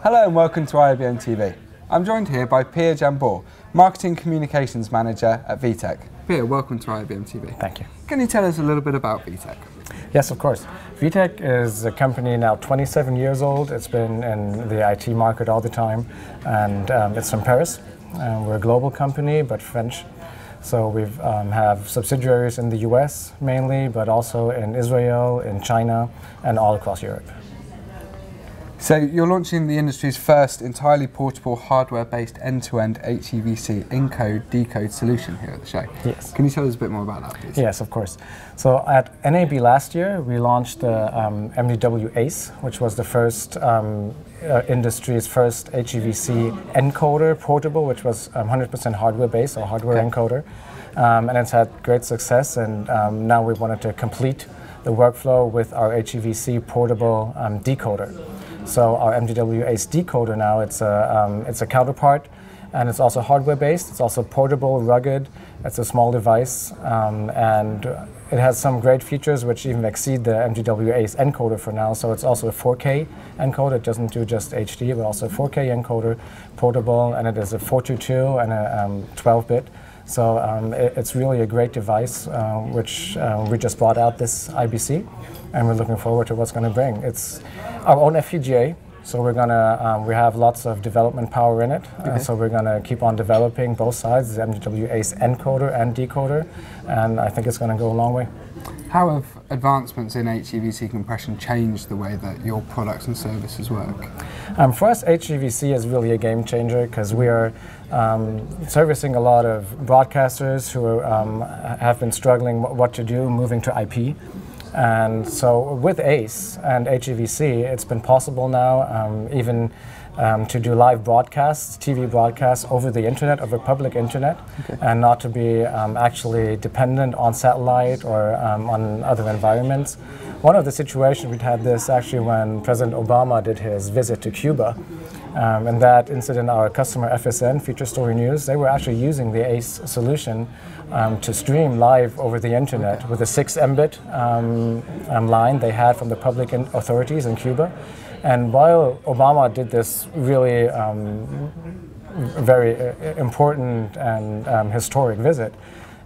Hello and welcome to IABM TV. I'm joined here by Jambor, Marketing Communications Manager at Vitec. Pia, welcome to IABM TV. Thank you. Can you tell us a little bit about Vitec? Yes, of course. Vitec is a company now 27 years old. It's been in the IT market all the time, and it's from Paris. We're a global company, but French. So we have subsidiaries in the US mainly, but also in Israel, in China, and all across Europe. So you're launching the industry's first entirely portable hardware-based end-to-end HEVC encode decode solution here at the show. Yes. Can you tell us a bit more about that, please? Yes, of course. So at NAB last year, we launched the MDW ACE, which was the first industry's first HEVC encoder portable, which was 100% hardware-based or hardware encoder, and it's had great success. And now we wanted to complete the workflow with our HEVC portable decoder. So our MDW ACE decoder now, it's a counterpart, and it's also hardware-based. It's also portable, rugged. It's a small device, and it has some great features which even exceed the MDW ACE encoder for now. So it's also a 4K encoder. It doesn't do just HD, but also a 4K encoder, portable, and it is a 422 and a 12-bit. So it's really a great device, which we just brought out this IBC, and we're looking forward to what's going to bring. It's our own FPGA, so we're gonna we have lots of development power in it. So we're gonna keep on developing both sides, the MDW ACE encoder and decoder, and I think it's going to go a long way. How have advancements in HEVC compression changed the way that your products and services work? For us, HEVC is really a game changer because we are servicing a lot of broadcasters who have been struggling what to do moving to IP. And so with ACE and HEVC, it's been possible now even to do live broadcasts, TV broadcasts over the internet, over public internet, and not to be actually dependent on satellite or on other environments. One of the situations we'd had this actually when President Obama did his visit to Cuba. In that incident, our customer FSN, Feature Story News, they were actually using the ACE solution to stream live over the internet with a 6 Mbit line they had from the public authorities in Cuba. And while Obama did this really very important and historic visit,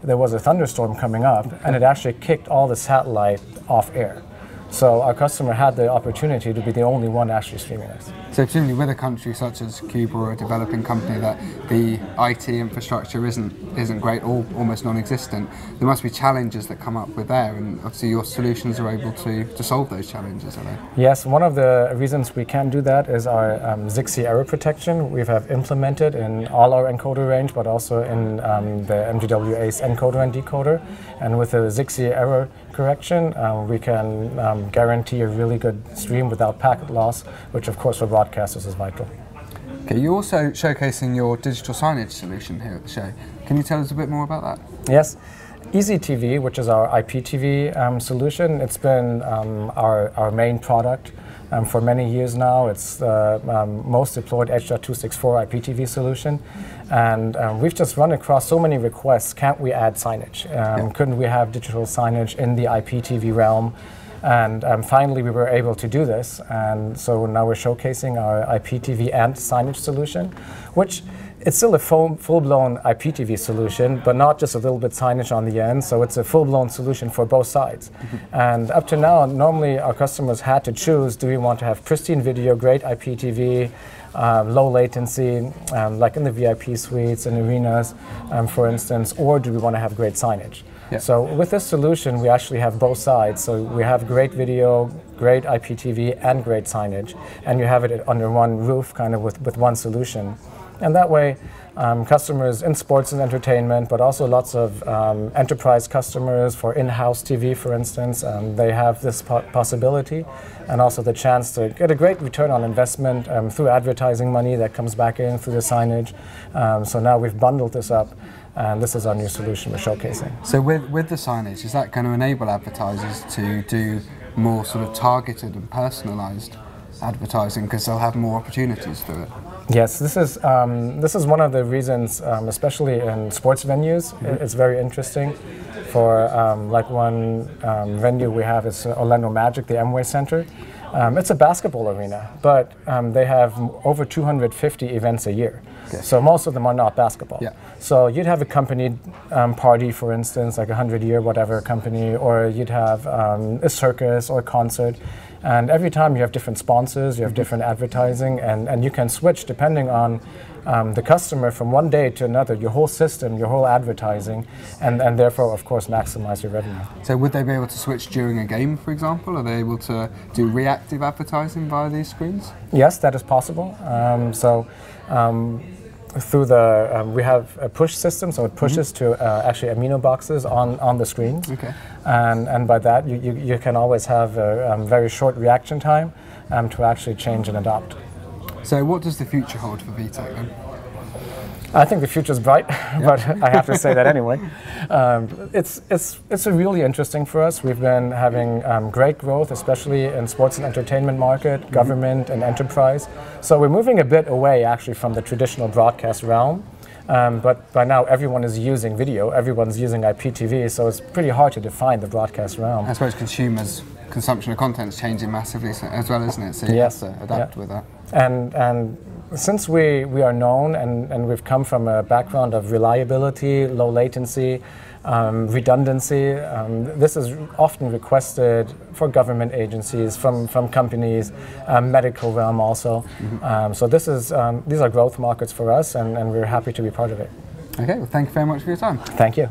there was a thunderstorm coming up, and it actually kicked all the satellite off air. So our customer had the opportunity to be the only one actually streaming this. So presumably with a country such as Cuba or a developing company that the IT infrastructure isn't great or almost non-existent, there must be challenges that come up with there, and obviously your solutions are able to solve those challenges, are they? Yes, one of the reasons we can do that is our ZXC error protection we have implemented in all our encoder range, but also in the MDW ACE encoder and decoder. And with the ZXC error correction, we can guarantee a really good stream without packet loss, which of course for broadcasters is vital. Okay, you're also showcasing your digital signage solution here at the show. Can you tell us a bit more about that? Yes. EasyTV, which is our IPTV solution, it's been our main product for many years now. It's the most deployed H.264 IPTV solution. And we've just run across so many requests, can't we add signage? Couldn't we have digital signage in the IPTV realm? And finally we were able to do this, and so now we're showcasing our IPTV and signage solution, which it's still a full-blown IPTV solution, but not just a little bit signage on the end, so it's a full-blown solution for both sides. And up to now, normally our customers had to choose, do we want to have pristine video, great IPTV, low latency, like in the VIP suites and arenas, for instance, or do we want to have great signage? So with this solution, we actually have both sides. So we have great video, great IPTV, and great signage, and you have it under one roof, kind of with one solution. And that way, customers in sports and entertainment, but also lots of enterprise customers for in-house TV, for instance, they have this possibility, and also the chance to get a great return on investment through advertising money that comes back in through the signage. So now we've bundled this up, and this is our new solution we're showcasing. So with the signage, is that going to enable advertisers to do more sort of targeted and personalised advertising because they'll have more opportunities through it? Yes, this is one of the reasons, especially in sports venues, it's very interesting. For like one venue we have is Orlando Magic, the Amway Center. It's a basketball arena, but they have over 250 events a year. Okay. So most of them are not basketball. Yeah. So you'd have a company party, for instance, like a 100-year whatever company, or you'd have a circus or a concert. And every time you have different sponsors, you have different advertising, and you can switch depending on the customer from one day to another, your whole system, your whole advertising, and therefore, of course, maximize your revenue. So would they be able to switch during a game, for example? Are they able to do reactive advertising via these screens? Yes, that is possible. Through the we have a push system, so it pushes to actually amino boxes on the screens. Okay. And by that, you can always have a very short reaction time to actually change and adopt. So what does the future hold for Vitec then? I think the future's bright, but I have to say that anyway. It's really interesting for us. We've been having great growth, especially in sports and entertainment market, government, and enterprise. So we're moving a bit away actually from the traditional broadcast realm. But by now everyone is using video, everyone's using IPTV, so it's pretty hard to define the broadcast realm. I suppose consumers' consumption of content is changing massively as well, isn't it? So you have to adapt with that. And since we are known and we've come from a background of reliability, low latency, redundancy, this is often requested for government agencies, from companies, medical realm also. So these are growth markets for us, and we're happy to be part of it. Okay, well, thank you very much for your time. Thank you.